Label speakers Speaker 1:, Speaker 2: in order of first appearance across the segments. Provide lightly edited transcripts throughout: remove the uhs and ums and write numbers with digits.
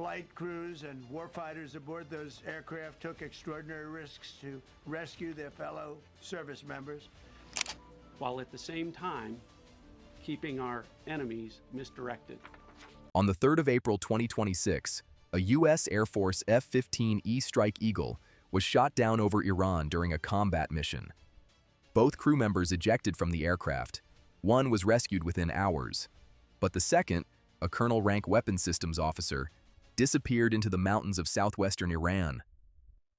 Speaker 1: flight crews and warfighters aboard those aircraft took extraordinary risks to rescue their fellow service members,
Speaker 2: while at the same time keeping our enemies misdirected.
Speaker 3: On the 3rd of April 2026, a U.S. Air Force F-15E Strike Eagle was shot down over Iran during a combat mission. Both crew members ejected from the aircraft. One was rescued within hours, but the second, a colonel-rank weapons systems officer, disappeared into the mountains of southwestern Iran.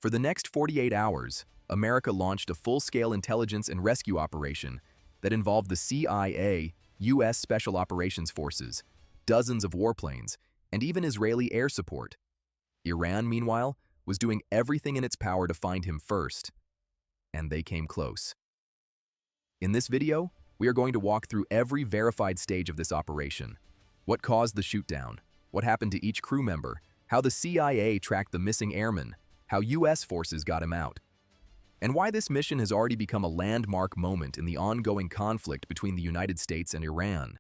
Speaker 3: For the next 48 hours, America launched a full-scale intelligence and rescue operation that involved the CIA, U.S. Special Operations Forces, dozens of warplanes, and even Israeli air support. Iran, meanwhile, was doing everything in its power to find him first, and they came close. In this video, we are going to walk through every verified stage of this operation. What caused the shootdown, what happened to each crew member, how the CIA tracked the missing airman, how U.S. forces got him out, and why this mission has already become a landmark moment in the ongoing conflict between the United States and Iran.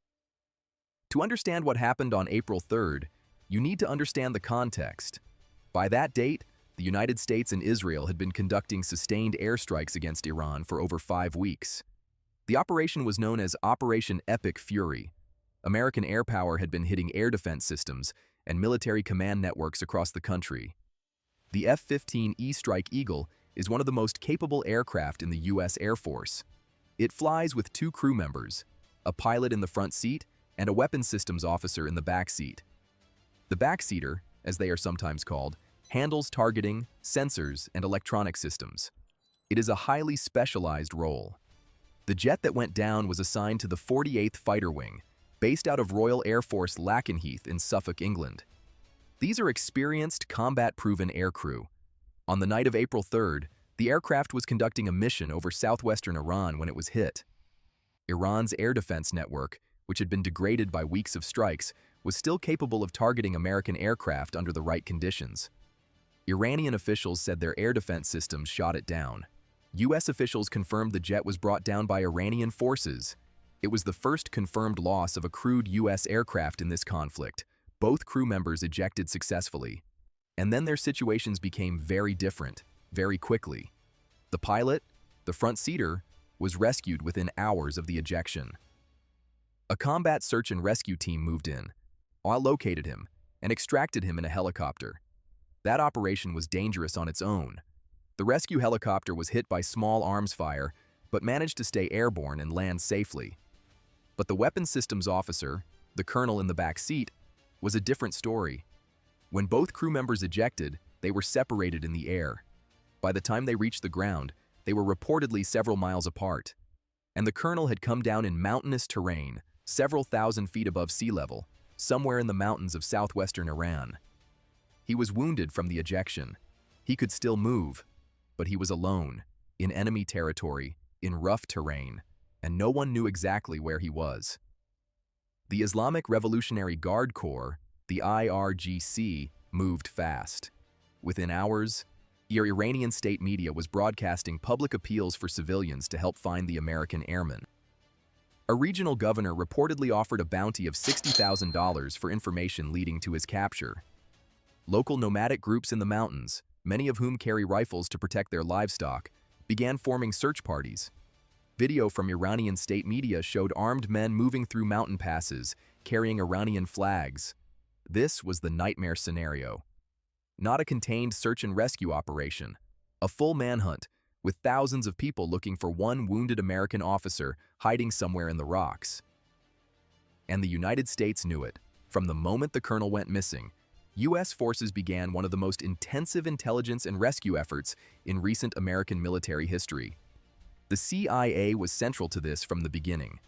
Speaker 3: To understand what happened on April 3rd, you need to understand the context. By that date, the United States and Israel had been conducting sustained airstrikes against Iran for over 5 weeks. The operation was known as Operation Epic Fury. American air power had been hitting air defense systems and military command networks across the country. The F-15E Strike Eagle is one of the most capable aircraft in the U.S. Air Force. It flies with 2 crew members, a pilot in the front seat and a weapons systems officer in the back seat. The backseater, as they are sometimes called, handles targeting, sensors, and electronic systems. It is a highly specialized role. The jet that went down was assigned to the 48th Fighter Wing, based out of Royal Air Force Lakenheath in Suffolk, England. These are experienced, combat-proven aircrew. On the night of April 3rd, the aircraft was conducting a mission over southwestern Iran when it was hit. Iran's air defense network, which had been degraded by weeks of strikes, was still capable of targeting American aircraft under the right conditions. Iranian officials said their air defense systems shot it down. U.S. officials confirmed the jet was brought down by Iranian forces. It was the first confirmed loss of a crewed U.S. aircraft in this conflict. Both crew members ejected successfully. And then their situations became very different, very quickly. The pilot, the front seater, was rescued within hours of the ejection. A combat search and rescue team moved in, located him, and extracted him in a helicopter. That operation was dangerous on its own. The rescue helicopter was hit by small arms fire, but managed to stay airborne and land safely. But the weapons systems officer, the colonel in the back seat, was a different story. When both crew members ejected, they were separated in the air. By the time they reached the ground, they were reportedly several miles apart. And the colonel had come down in mountainous terrain, several thousand feet above sea level, somewhere in the mountains of southwestern Iran. He was wounded from the ejection. He could still move, but he was alone, in enemy territory, in rough terrain, and no one knew exactly where he was. The Islamic Revolutionary Guard Corps, the IRGC, moved fast. Within hours, Iranian state media was broadcasting public appeals for civilians to help find the American airmen. A regional governor reportedly offered a bounty of $60,000 for information leading to his capture. Local nomadic groups in the mountains, many of whom carry rifles to protect their livestock, began forming search parties. Video from Iranian state media showed armed men moving through mountain passes, carrying Iranian flags. This was the nightmare scenario. Not a contained search and rescue operation, a full manhunt, with thousands of people looking for one wounded American officer hiding somewhere in the rocks. And the United States knew it. From the moment the colonel went missing, U.S. forces began one of the most intensive intelligence and rescue efforts in recent American military history. The CIA was central to this from the beginning.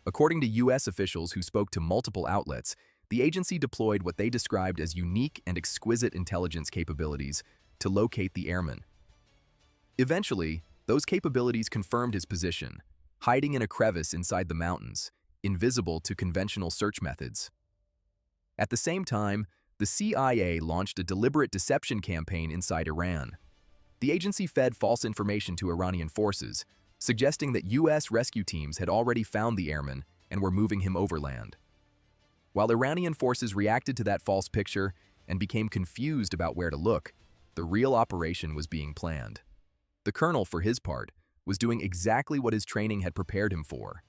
Speaker 3: According to U.S. officials who spoke to multiple outlets, the agency deployed what they described as unique and exquisite intelligence capabilities to locate the airman. Eventually, those capabilities confirmed his position, hiding in a crevice inside the mountains, invisible to conventional search methods. At the same time, the CIA launched a deliberate deception campaign inside Iran. The agency fed false information to Iranian forces, suggesting that U.S. rescue teams had already found the airman and were moving him overland. While Iranian forces reacted to that false picture and became confused about where to look, the real operation was being planned. The colonel, for his part, was doing exactly what his training had prepared him for.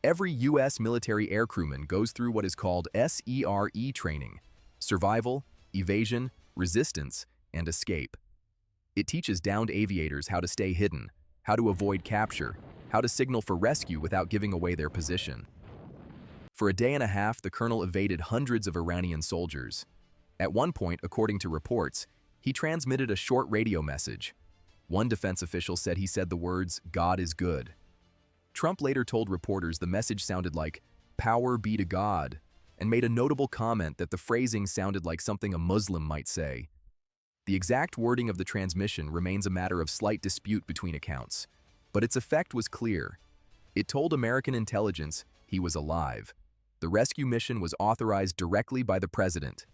Speaker 3: Every U.S. military aircrewman goes through what is called SERE training: survival, evasion, resistance, and escape. It teaches downed aviators how to stay hidden, how to avoid capture, how to signal for rescue without giving away their position. For a day and a half, the colonel evaded hundreds of Iranian soldiers. At one point, according to reports, he transmitted a short radio message. One defense official said he said the words, "God is good." Trump later told reporters the message sounded like, "Power be to God," and made a notable comment that the phrasing sounded like something a Muslim might say. The exact wording of the transmission remains a matter of slight dispute between accounts, but its effect was clear. It told American intelligence he was alive. The rescue mission was authorized directly by the president.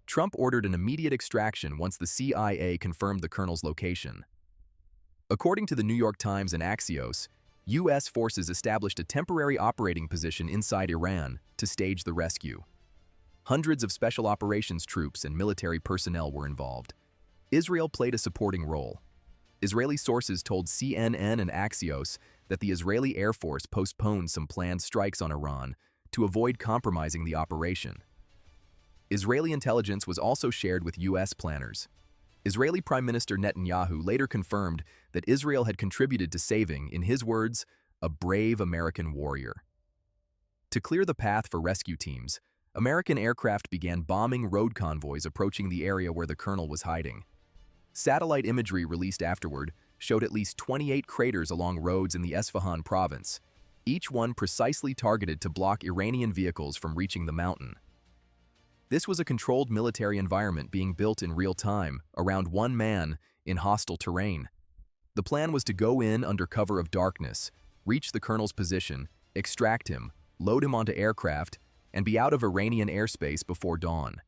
Speaker 3: Trump ordered an immediate extraction once the CIA confirmed the colonel's location. According to the New York Times and Axios, U.S. forces established a temporary operating position inside Iran to stage the rescue. Hundreds of special operations troops and military personnel were involved. Israel played a supporting role. Israeli sources told CNN and Axios that the Israeli Air Force postponed some planned strikes on Iran to avoid compromising the operation. Israeli intelligence was also shared with U.S. planners. Israeli Prime Minister Netanyahu later confirmed that Israel had contributed to saving, in his words, a brave American warrior. To clear the path for rescue teams, American aircraft began bombing road convoys approaching the area where the colonel was hiding. Satellite imagery released afterward showed at least 28 craters along roads in the Isfahan Province, each one precisely targeted to block Iranian vehicles from reaching the mountain. This was a controlled military environment being built in real time, around one man, in hostile terrain. The plan was to go in under cover of darkness, reach the colonel's position, extract him, load him onto aircraft, and be out of Iranian airspace before dawn.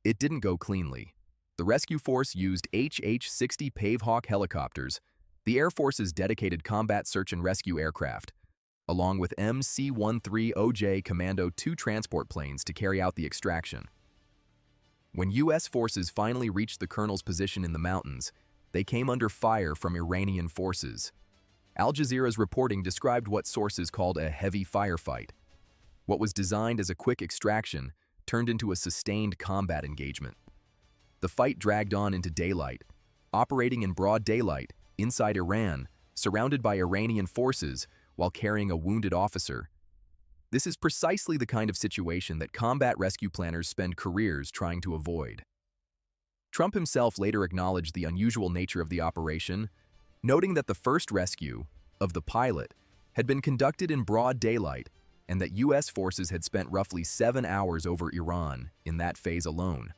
Speaker 3: It didn't go cleanly. The rescue force used HH-60 Pave Hawk helicopters, the Air Force's dedicated combat search and rescue aircraft, along with MC-130J Commando II transport planes to carry out the extraction. When U.S. forces finally reached the colonel's position in the mountains, they came under fire from Iranian forces. Al Jazeera's reporting described what sources called a heavy firefight. What was designed as a quick extraction turned into a sustained combat engagement. The fight dragged on into daylight, operating in broad daylight, inside Iran, surrounded by Iranian forces, while carrying a wounded officer. This is precisely the kind of situation that combat rescue planners spend careers trying to avoid. Trump himself later acknowledged the unusual nature of the operation, noting that the first rescue, of the pilot, had been conducted in broad daylight and that U.S. forces had spent roughly 7 hours over Iran in that phase alone.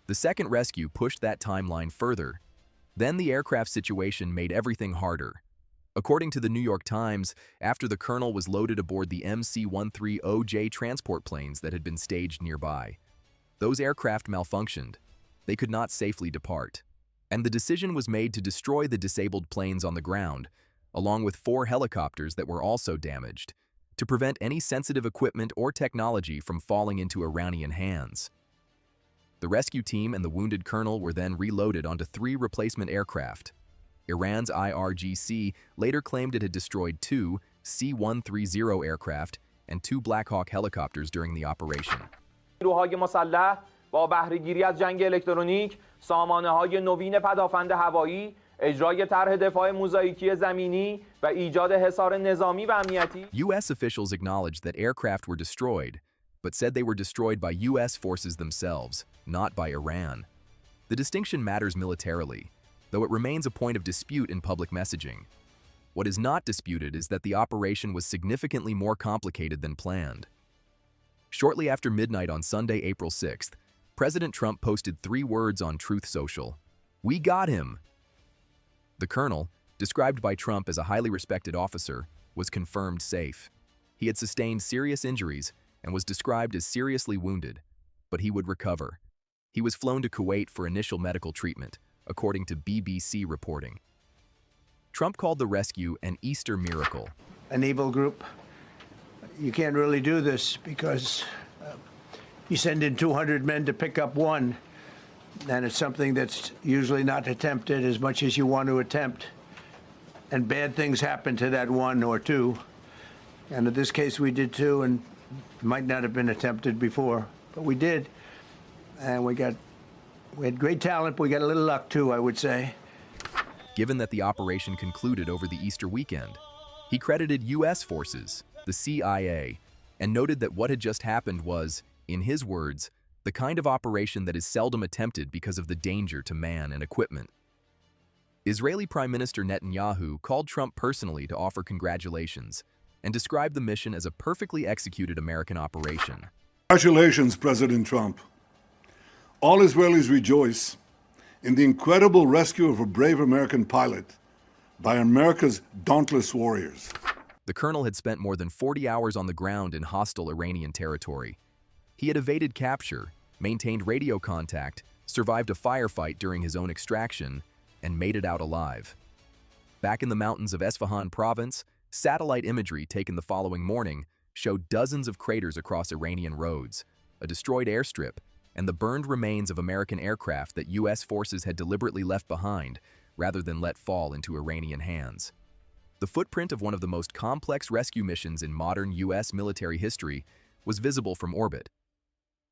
Speaker 3: The second rescue pushed that timeline further. Then the aircraft situation made everything harder. According to the New York Times, after the colonel was loaded aboard the MC-130J transport planes that had been staged nearby, those aircraft malfunctioned. They could not safely depart, and the decision was made to destroy the disabled planes on the ground, along with 4 helicopters that were also damaged, to prevent any sensitive equipment or technology from falling into Iranian hands. The rescue team and the wounded colonel were then reloaded onto 3 replacement aircraft. Iran's IRGC later claimed it had destroyed 2 C-130 aircraft and 2 Black Hawk helicopters during the operation.
Speaker 4: نیروهای مسلح با بهره‌گیری از جنگ الکترونیک، سامانه‌های نوین پدافند هوایی، اجرای طرح دفاع موزاییکی زمینی و ایجاد حصار نظامی و امنیتی.
Speaker 3: U.S. officials acknowledged that aircraft were destroyed, but said they were destroyed by U.S. forces themselves, not by Iran. The distinction matters militarily, though it remains a point of dispute in public messaging. What is not disputed is that the operation was significantly more complicated than planned. Shortly after midnight on Sunday, April 6th, President Trump posted 3 words on Truth Social: "We got him." The colonel, described by Trump as a highly respected officer, was confirmed safe. He had sustained serious injuries and was described as seriously wounded, but he would recover. He was flown to Kuwait for initial medical treatment, according to BBC reporting. Trump called the rescue an Easter miracle.
Speaker 1: An evil group. You can't really do this because You send in 200 men to pick up one, and it's something that's usually not attempted as much as you want to attempt. And bad things happen to that one or two. And in this case, we did two, and it might not have been attempted before, but we did. And we had great talent, but we got a little luck too, I would say.
Speaker 3: Given that the operation concluded over the Easter weekend, he credited U.S. forces, the CIA, and noted that what had just happened was, in his words, the kind of operation that is seldom attempted because of the danger to man and equipment. Israeli Prime Minister Netanyahu called Trump personally to offer congratulations and described the mission as a perfectly executed American operation.
Speaker 5: Congratulations, President Trump. All Israelis rejoice in the incredible rescue of a brave American pilot by America's dauntless warriors.
Speaker 3: The colonel had spent more than 40 hours on the ground in hostile Iranian territory. He had evaded capture, maintained radio contact, survived a firefight during his own extraction, and made it out alive. Back in the mountains of Isfahan Province, satellite imagery taken the following morning showed dozens of craters across Iranian roads, a destroyed airstrip, and the burned remains of American aircraft that U.S. forces had deliberately left behind rather than let fall into Iranian hands. The footprint of one of the most complex rescue missions in modern U.S. military history was visible from orbit.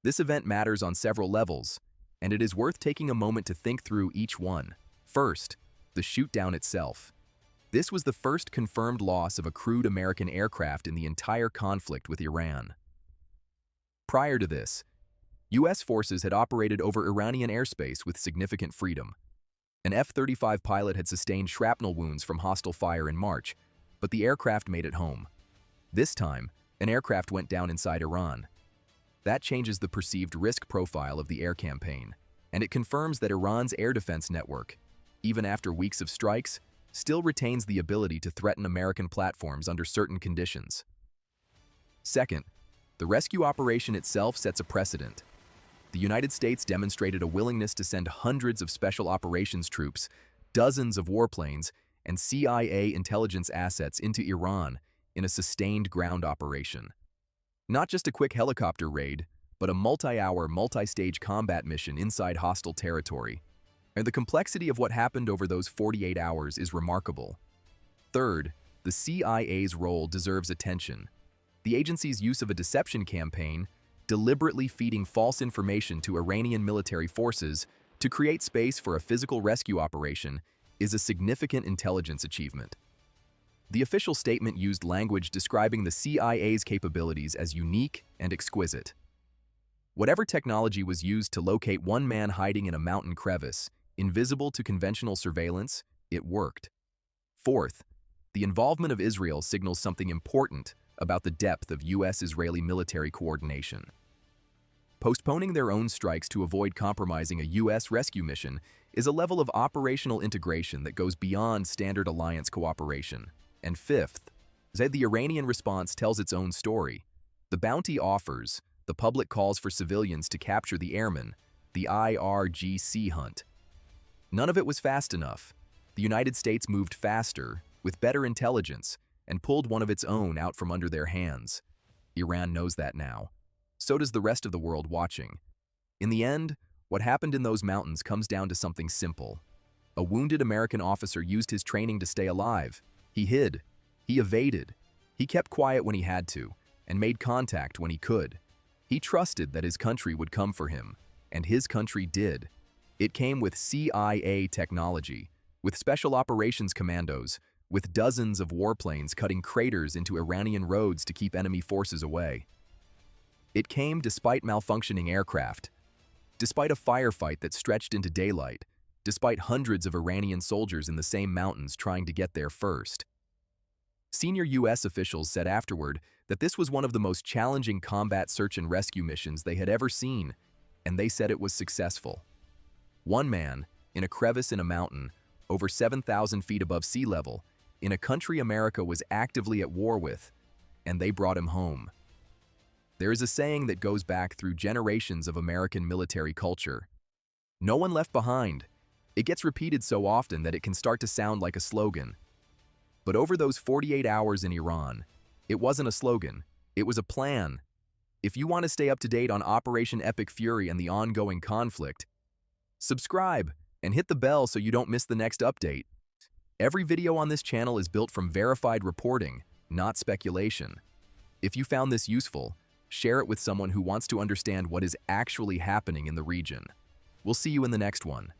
Speaker 3: This event matters on several levels, and it is worth taking a moment to think through each one. First, the shootdown itself. This was the first confirmed loss of a crewed American aircraft in the entire conflict with Iran. Prior to this, U.S. forces had operated over Iranian airspace with significant freedom. An F-35 pilot had sustained shrapnel wounds from hostile fire in March, but the aircraft made it home. This time, an aircraft went down inside Iran. That changes the perceived risk profile of the air campaign, and it confirms that Iran's air defense network, even after weeks of strikes, still retains the ability to threaten American platforms under certain conditions. Second, the rescue operation itself sets a precedent. The United States demonstrated a willingness to send hundreds of special operations troops, dozens of warplanes, and CIA intelligence assets into Iran in a sustained ground operation. Not just a quick helicopter raid, but a multi-hour, multi-stage combat mission inside hostile territory. And the complexity of what happened over those 48 hours is remarkable. Third, the CIA's role deserves attention. The agency's use of a deception campaign, deliberately feeding false information to Iranian military forces to create space for a physical rescue operation, is a significant intelligence achievement. The official statement used language describing the CIA's capabilities as unique and exquisite. Whatever technology was used to locate one man hiding in a mountain crevice, invisible to conventional surveillance, it worked. Fourth, the involvement of Israel signals something important about the depth of U.S.-Israeli military coordination. Postponing their own strikes to avoid compromising a U.S. rescue mission is a level of operational integration that goes beyond standard alliance cooperation. And fifth, the Iranian response tells its own story. The bounty offers, the public calls for civilians to capture the airmen, the IRGC hunt. None of it was fast enough. The United States moved faster, with better intelligence, and pulled one of its own out from under their hands. Iran knows that now. So does the rest of the world watching. In the end, what happened in those mountains comes down to something simple. A wounded American officer used his training to stay alive. He hid. He evaded. He kept quiet when he had to, and made contact when he could. He trusted that his country would come for him, and his country did. It came with CIA technology, with special operations commandos, with dozens of warplanes cutting craters into Iranian roads to keep enemy forces away. It came despite malfunctioning aircraft, despite a firefight that stretched into daylight, despite hundreds of Iranian soldiers in the same mountains trying to get there first. Senior U.S. officials said afterward that this was one of the most challenging combat search and rescue missions they had ever seen, and they said it was successful. One man, in a crevice in a mountain, over 7,000 feet above sea level, in a country America was actively at war with, and they brought him home. There is a saying that goes back through generations of American military culture. No one left behind. It gets repeated so often that it can start to sound like a slogan. But over those 48 hours in Iran, it wasn't a slogan, it was a plan. If you want to stay up to date on Operation Epic Fury and the ongoing conflict, subscribe and hit the bell so you don't miss the next update. Every video on this channel is built from verified reporting, not speculation. If you found this useful, share it with someone who wants to understand what is actually happening in the region. We'll see you in the next one.